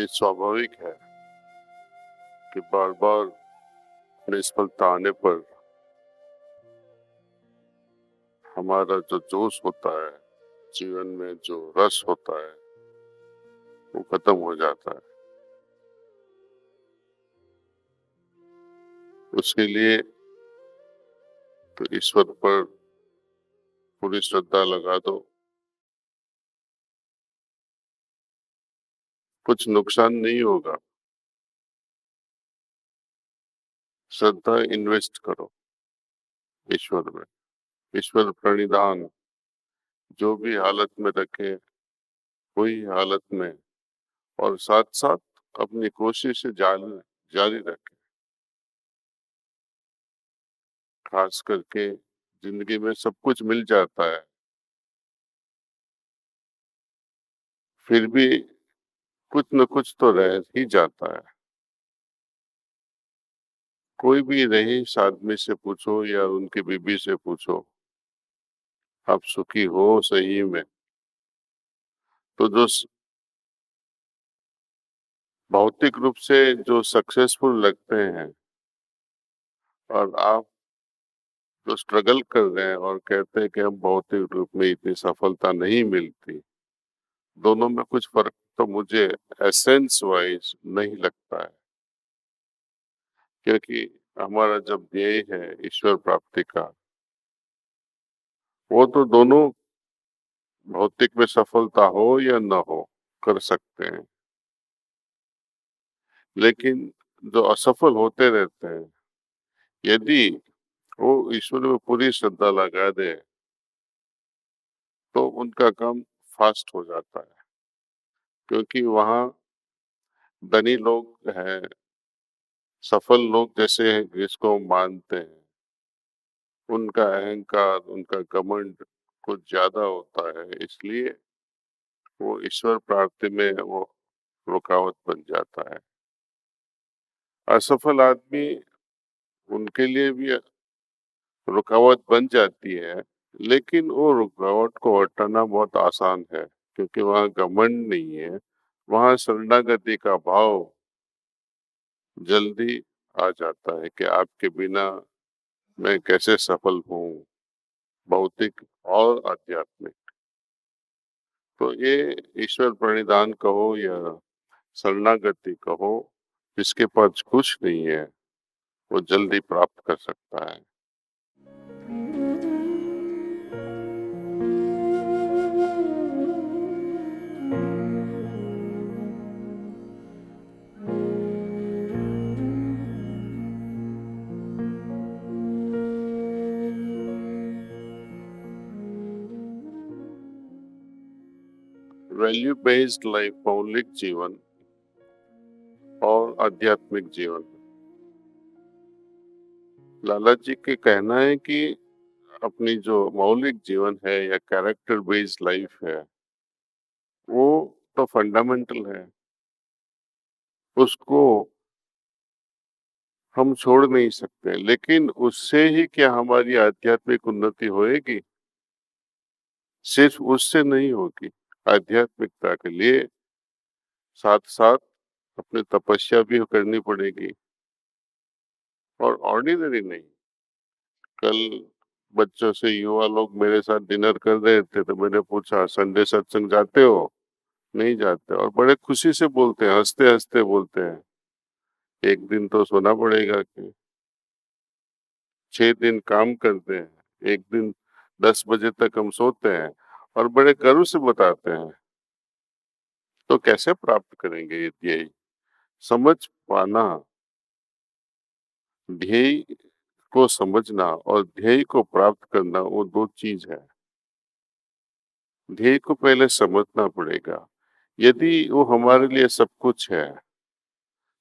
ये स्वाभाविक है कि बार-बार निष्फलता आने पर हमारा जो जोश होता है, जीवन में जो रस होता है, वो खत्म हो जाता है। उसके लिए तो ईश्वर पर पूरी श्रद्धा लगा दो, कुछ नुकसान नहीं होगा। श्रद्धा इन्वेस्ट करो ईश्वर में, ईश्वर प्रणिधान जो भी हालत में रखे, वही हालत में और साथ-साथ अपनी कोशिश जारी जारी रखें। खास करके जिंदगी में सब कुछ मिल जाता है, फिर भी कुछ न कुछ तो रह ही जाता है। कोई भी रईस आदमी से पूछो या उनकी बीबी से पूछो, आप सुखी हो सही में? तो जो भौतिक रूप से जो सक्सेसफुल लगते हैं और आप जो स्ट्रगल कर रहे हैं और कहते हैं कि हम भौतिक रूप में इतनी सफलता नहीं मिलती, दोनों में कुछ फर्क तो मुझे एसेंस वाइज नहीं लगता है। क्योंकि हमारा जब ध्येय है ईश्वर प्राप्ति का, वो तो दोनों भौतिक में सफलता हो या न हो, कर सकते हैं। लेकिन जो असफल होते रहते हैं, यदि वो ईश्वर में पूरी श्रद्धा लगा दे, तो उनका काम फास्ट हो जाता है। क्योंकि वहाँ धनी लोग हैं, सफल लोग जैसे हैं जिसको हम मानते हैं, उनका अहंकार, उनका घमंड कुछ ज्यादा होता है, इसलिए वो ईश्वर प्राप्ति में वो रुकावट बन जाता है। असफल आदमी उनके लिए भी रुकावट बन जाती है, लेकिन वो रुकावट को हटाना बहुत आसान है, क्योंकि वहाँ घमंड नहीं है, वहाँ शरणागति का भाव जल्दी आ जाता है कि आपके बिना मैं कैसे सफल हूँ, भौतिक और आध्यात्मिक। तो ये ईश्वर प्रणिधान कहो या शरणागति कहो, जिसके पास कुछ नहीं है, वो जल्दी प्राप्त कर सकता है। वैल्यू बेस्ड लाइफ, मौलिक जीवन और आध्यात्मिक जीवन। लाला जी के कहना है कि अपनी जो मौलिक जीवन है या कैरेक्टर बेस्ड लाइफ है, वो तो फंडामेंटल है, उसको हम छोड़ नहीं सकते। लेकिन उससे ही क्या हमारी आध्यात्मिक उन्नति होएगी? सिर्फ उससे नहीं होगी। आध्यात्मिकता के लिए साथ साथ अपनी तपस्या भी करनी पड़ेगी, और ऑर्डिनरी नहीं। कल बच्चों से युवा लोग मेरे साथ डिनर कर रहे थे, तो मैंने पूछा संडे सत्संग जाते हो? नहीं जाते, और बड़े खुशी से बोलते हैं, हंसते हंसते बोलते हैं। एक दिन तो सोना पड़ेगा कि 6 दिन काम करते हैं, एक दिन 10 बजे तक हम सोते हैं, और बड़े गर्व से बताते हैं। तो कैसे प्राप्त करेंगे ये ध्येय? समझ पाना, ध्येय को समझना और ध्येय को प्राप्त करना, वो दो चीज है। ध्येय को पहले समझना पड़ेगा। यदि वो हमारे लिए सब कुछ है,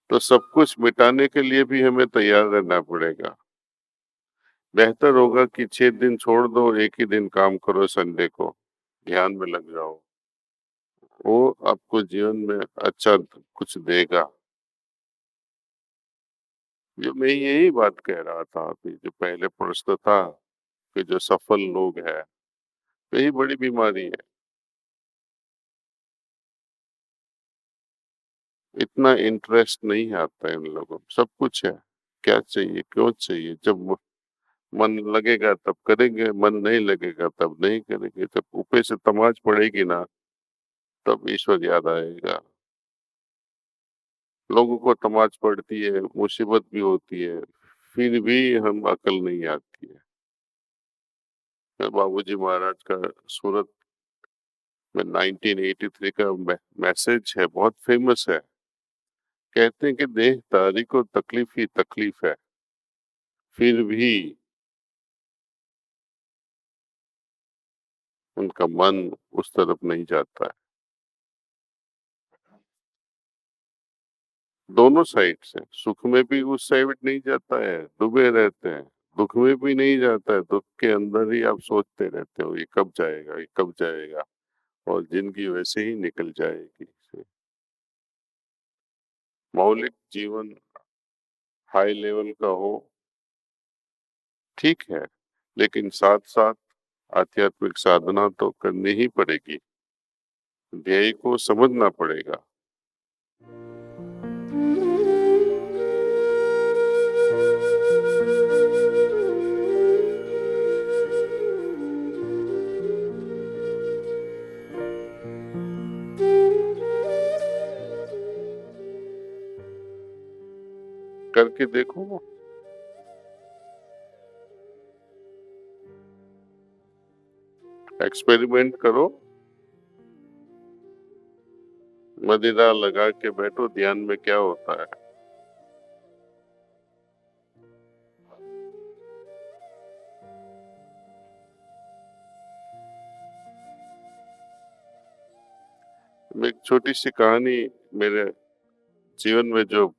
तो सब कुछ मिटाने के लिए भी हमें तैयार रहना पड़ेगा। बेहतर होगा कि 6 दिन छोड़ दो, एक ही दिन काम करो, संडे को ध्यान में लग जाओ। वो आपको जीवन में अच्छा कुछ देगा। जो मैं यही बात कह रहा था अभी, जो पहले प्रश्न था कि जो सफल लोग हैं, यही बड़ी बीमारी है। इतना इंटरेस्ट नहीं आता है इन लोगों को, सब कुछ है, क्या चाहिए, क्यों चाहिए? जब मन लगेगा तब करेंगे, मन नहीं लगेगा तब नहीं करेंगे, जब ऊपर से तमाच पड़ेगी ना, तब ईश्वर याद आएगा। लोगों को तमाच पड़ती है, मुसीबत भी होती है, फिर भी हम अकल नहीं आती है। बाबूजी महाराज का सूरत में 1983 का मैसेज है, बहुत फेमस है। कहते हैं कि देह तारीख और तकलीफ ही तकलीफ है, फिर भी उनका मन उस तरफ नहीं जाता है। दोनों साइड से, सुख में भी उस साइड नहीं जाता है, डूबे रहते हैं, दुख में भी नहीं जाता है, दुख के अंदर ही आप सोचते रहते हो ये कब जाएगा, ये कब जाएगा, और जिंदगी वैसे ही निकल जाएगी। मौलिक जीवन हाई लेवल का हो, ठीक है, लेकिन साथ-साथ आध्यात्मिक साधना तो करनी ही पड़ेगी। ध्येय को समझना पड़ेगा। करके देखो, एक्सपेरिमेंट करो, मदिरा लगा के बैठो, ध्यान में क्या होता है। मैं एक छोटी-सी कहानी मेरे जीवन में जो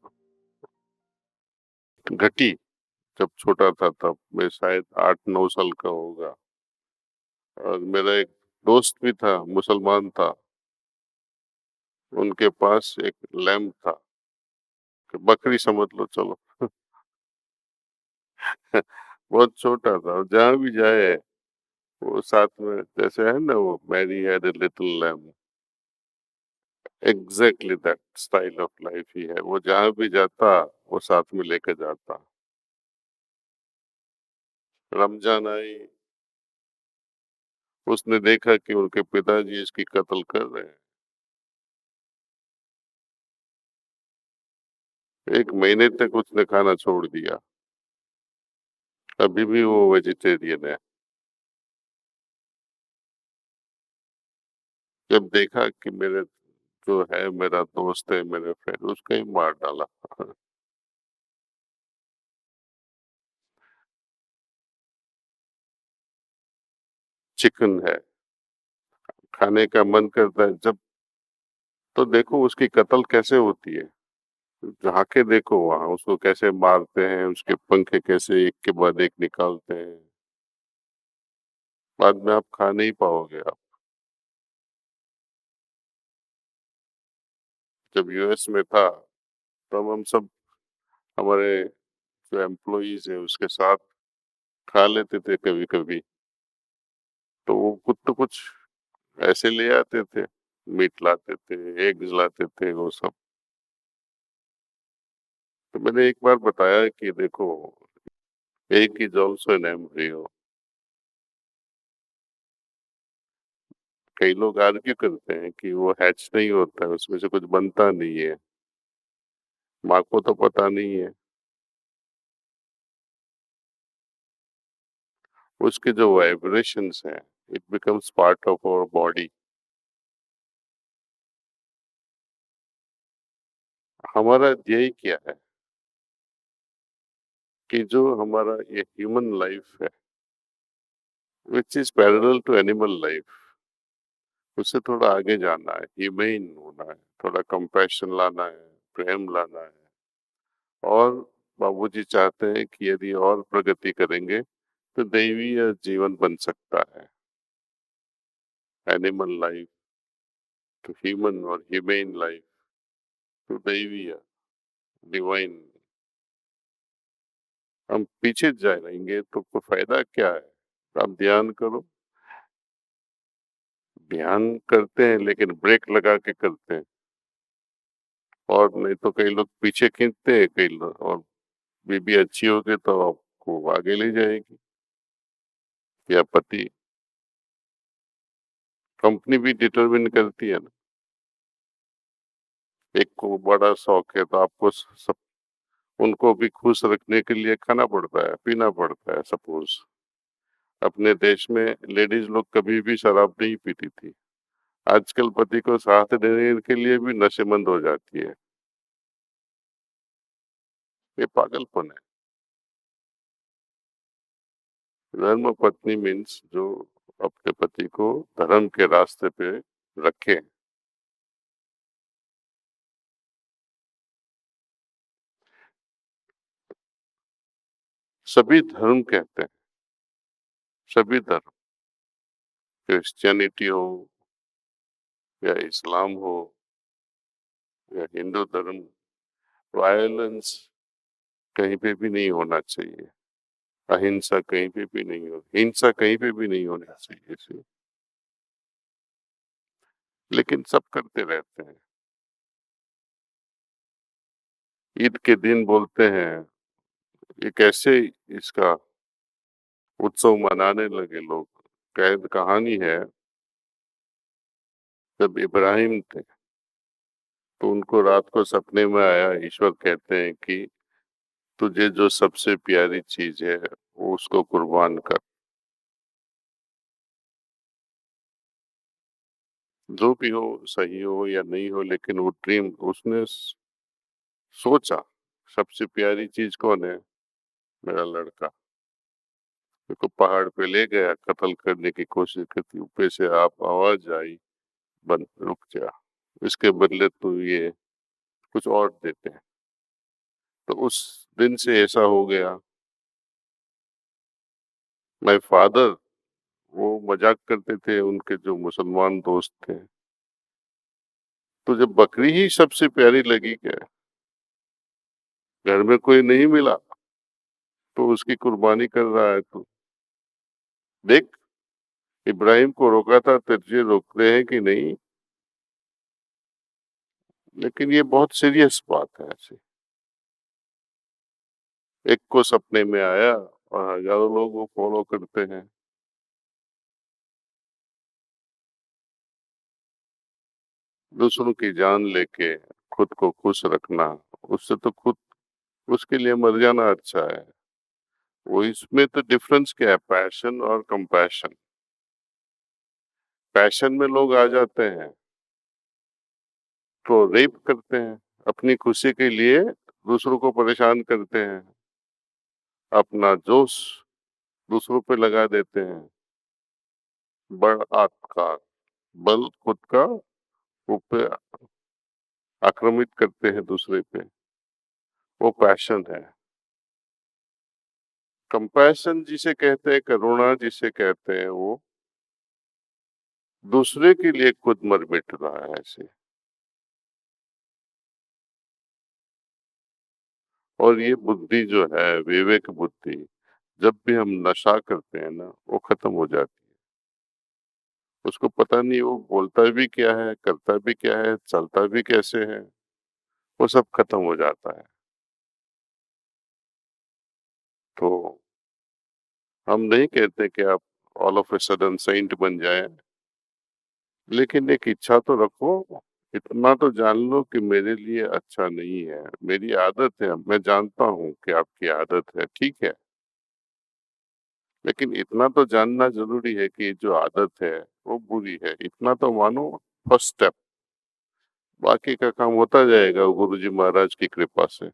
घटी, जब छोटा था तब, मैं शायद 8-9 साल का होगा, और मेरा एक दोस्त भी था, मुसलमान था, उनके पास एक लैम्प था, बकरी समझ लो चलो। बहुत छोटा था, और जहाँ भी जाए वो साथ में, जैसे है ना वो Mary had a little lamb, exactly that style of life ही है। वो जहाँ भी जाता वो साथ में लेकर जाता। रमजान आई, उसने देखा कि उनके पिताजी इसकी कत्ल कर रहे हैं। 1 महीने तक उसने खाना छोड़ दिया। अभी भी वो वेजिटेरियन है। जब देखा कि मेरे जो है, मेरा दोस्त है, मेरे फ्रेंड, उसको ही मार डाला। चिकन है, खाने का मन करता है जब, तो देखो उसकी कत्ल कैसे होती है। झाँके देखो वहाँ, उसको कैसे मारते हैं, उसके पंखे कैसे एक के बाद एक निकालते हैं। बाद में आप खा नहीं पाओगे आप। जब यूएस में था, तब हम सब, हमारे जो एम्प्लॉइज़ हैं उसके साथ खा लेते थे कभी-कभी। तो वो कुछ तो कुछ ऐसे ले आते थे, मीट लाते थे, एग्स लाते थे, वो सब। तो मैंने एक बार बताया कि देखो, egg is also an embryo. कई लोग आर्ग्यू करते हैं कि वो हैच नहीं होता है, उसमें से कुछ बनता नहीं है, माँ को तो पता नहीं है। उसके जो वाइब्रेशंस हैं, it becomes part of our body. हमारा ध्येय क्या है कि जो हमारा ये ह्यूमन लाइफ है, which is parallel to animal life, उससे थोड़ा आगे जाना है, ह्यूमेन होना है, थोड़ा कंपैशन लाना है, प्रेम लाना है। और बाबूजी चाहते हैं कि यदि और प्रगति करेंगे तो दैवीय जीवन बन सकता है। एनिमल लाइफ टू ह्यूमन, और ह्यूमेन लाइफ टू दैवीय, डिवाइन। हम पीछे जा रहेंगे तो कोई फायदा क्या है? आप ध्यान करो, ध्यान करते हैं लेकिन ब्रेक लगा के करते हैं, और नहीं तो कई लोग पीछे खींचते हैं, कई लोग, और बीबी अच्छी होगी तो आपको आगे ले जाएगी, या पति। कंपनी भी डिटरमिन करती है ना। एक को बड़ा शौक है तो आपको सब उनको भी खुश रखने के लिए खाना पड़ता है, पीना पड़ता है। सपोज अपने देश में लेडीज लोग कभी भी शराब नहीं पीती थी, आजकल पति को साथ देने के लिए भी नशेमंद हो जाती है। ये पागलपन है। धर्म पत्नी मीन्स जो अपने पति को धर्म के रास्ते पे रखे। सभी धर्म कहते हैं, सभी धर्म, क्रिश्चियनिटी हो या इस्लाम हो या हिंदू धर्म, वायलेंस कहीं पे भी नहीं होना चाहिए, अहिंसा कहीं पे भी नहीं हो, हिंसा कहीं पे भी नहीं होनी चाहिए इसे। लेकिन सब करते रहते हैं। ईद के दिन बोलते हैं, ये कैसे इसका उत्सव मनाने लगे लोग। कैद कहानी है, जब इब्राहिम थे तो उनको रात को सपने में आया, ईश्वर कहते हैं कि तुझे जो सबसे प्यारी चीज है वो उसको कुर्बान कर। जो भी हो, सही हो या नहीं हो, लेकिन वो ड्रीम उसने सोचा, सबसे प्यारी चीज कौन है, मेरा लड़का। देखो पहाड़ पे ले गया, कत्ल करने की कोशिश करती, ऊपर से आप आवाज आई, बंद, रुक जा, इसके बदले तो ये कुछ और देते हैं। तो उस दिन से ऐसा हो गया। माय फादर, वो मजाक करते थे, उनके जो मुसलमान दोस्त थे, तो जब बकरी ही सबसे प्यारी लगी, क्या घर में कोई नहीं मिला तो उसकी कुर्बानी कर रहा है तू। देख, इब्राहिम को रोका था, तुझे रोक रहे हैं कि नहीं। लेकिन ये बहुत सीरियस बात है ऐसे। एक को सपने में आया और हजारों लोग वो फॉलो करते हैं। दूसरों की जान लेके खुद को खुश रखना, उससे तो खुद उसके लिए मर जाना अच्छा है। वो इसमें तो डिफरेंस क्या है, पैशन और कंपैशन। पैशन में लोग आ जाते हैं तो रेप करते हैं, अपनी खुशी के लिए दूसरों को परेशान करते हैं, अपना जोश दूसरों पे लगा देते हैं। बड़ का बल खुद का ऊपर आक्रमित करते हैं दूसरे पे, वो पैशन है। कंपैशन जिसे कहते हैं, करुणा जिसे कहते हैं, वो दूसरे के लिए खुद मर मिट रहा है ऐसे। और ये बुद्धि जो है, विवेक बुद्धि, जब भी हम नशा करते हैं ना, वो खत्म हो जाती है। उसको पता नहीं वो बोलता भी क्या है, करता भी क्या है, चलता भी कैसे है, वो सब खत्म हो जाता है। तो हम नहीं कहते कि आप all of a sudden saint बन जाएं, लेकिन एक इच्छा तो रखो। इतना तो जान लो कि मेरे लिए अच्छा नहीं है, मेरी आदत है, मैं जानता हूँ कि आपकी आदत है, ठीक है, लेकिन इतना तो जानना जरूरी है कि जो आदत है वो बुरी है, इतना तो मानो। फर्स्ट स्टेप, बाकी का काम होता जाएगा गुरुजी महाराज की कृपा से।